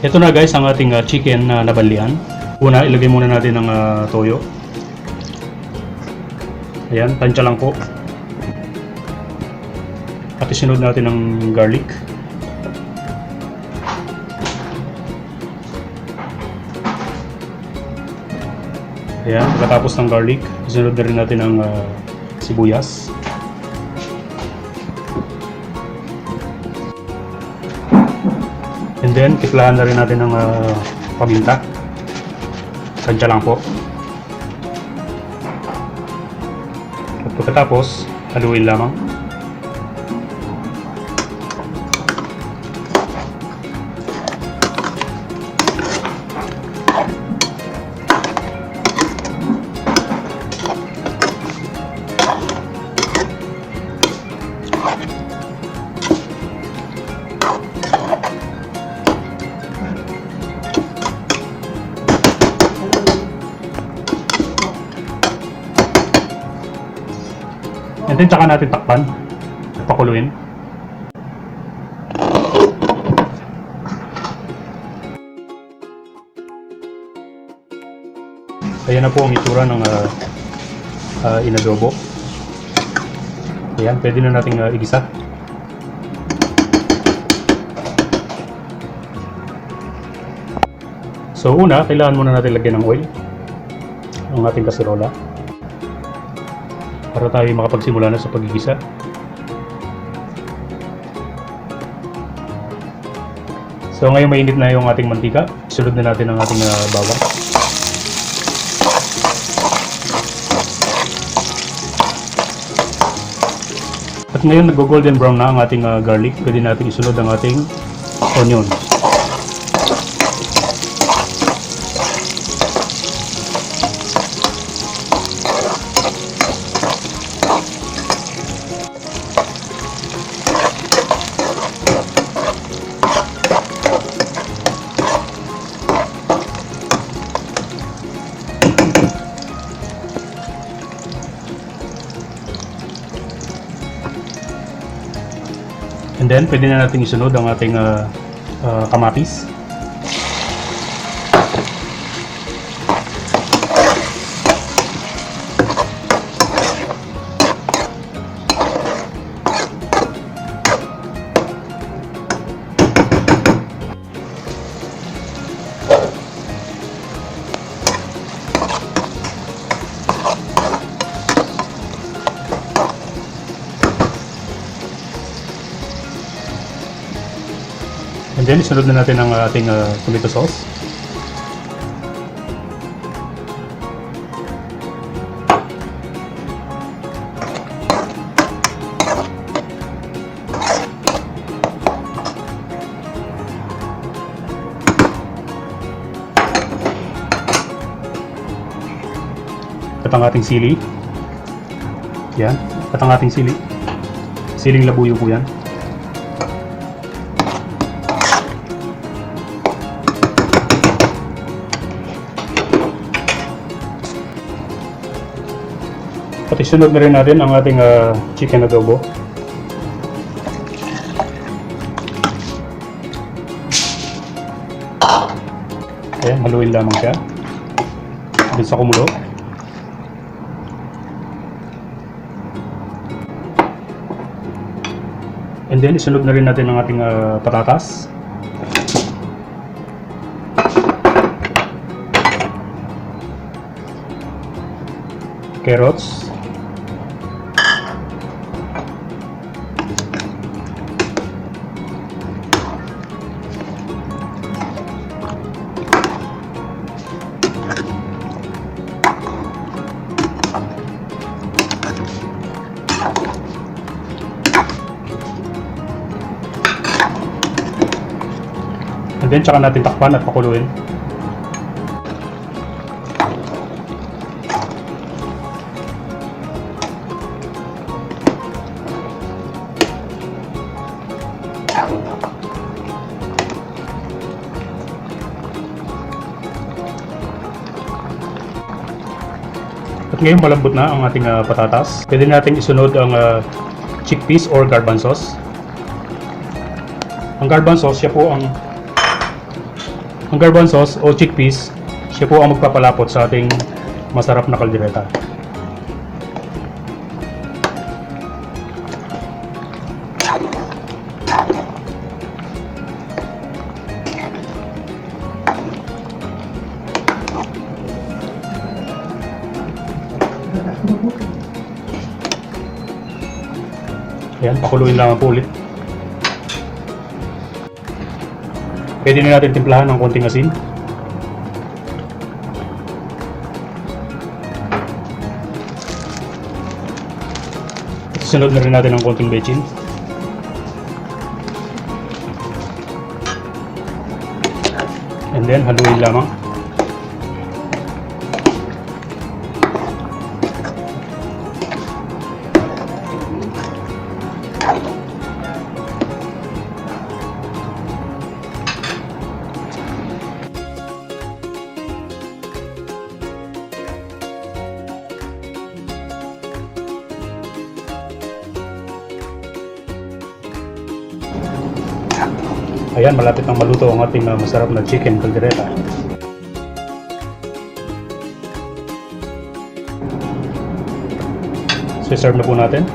Ito na guys ang ating chicken na nabalian. Una, ilagay muna natin ang toyo. Ayan, tansya lang po. At isunod natin ng garlic. Ayan, pagkatapos ng garlic, isunod na rin natin ang sibuyas. And then, tiplahan na rin natin ng paminta. Tansya lang po. At pagkatapos, haluin lamang. And then, tsaka natin takpan at pakuluin. Ayan na po ang itsura ng inadobo. Ayan, pwede na nating igisa. So una, kailangan muna natin lagyan ng oil ang ating kaserola para tayo makapagsimula na sa pagigisa. So ngayon mainit na yung ating mantika. Sunod na natin ang ating bawang. At ngayon nag-golden brown na ang ating garlic. Pwede natin isunod ang ating onion. And then, pwede na natin isunod ang ating kamatis. And then, isunod na natin ang ating tomato sauce. At ang ating sili. Yan. At ang ating sili. Siling labuyo po yan. At isunod na rin natin ang ating chicken adobo. Ayan, haluin lamang siya dun sa kumulo. And then isunod na rin natin ang ating patatas. Carrots. And then, tsaka natin takpan at pakuluin. At ngayon malambot na ang ating patatas. Pwede natin isunod ang chickpeas or garbanzos. Ang garbanzos, siya po ang Ang garbanzos o chickpeas, siya po ang magpapalapot sa ating masarap na kaldereta. Ayan, pakuluin lang po ulit. Pwede na natin timplahan ng konting asin. Sunod na rin natin ng konting bechin. And then, haluin lamang. Ayan, malapit nang maluto ang ating masarap na chicken caldereta. So, serve na po natin.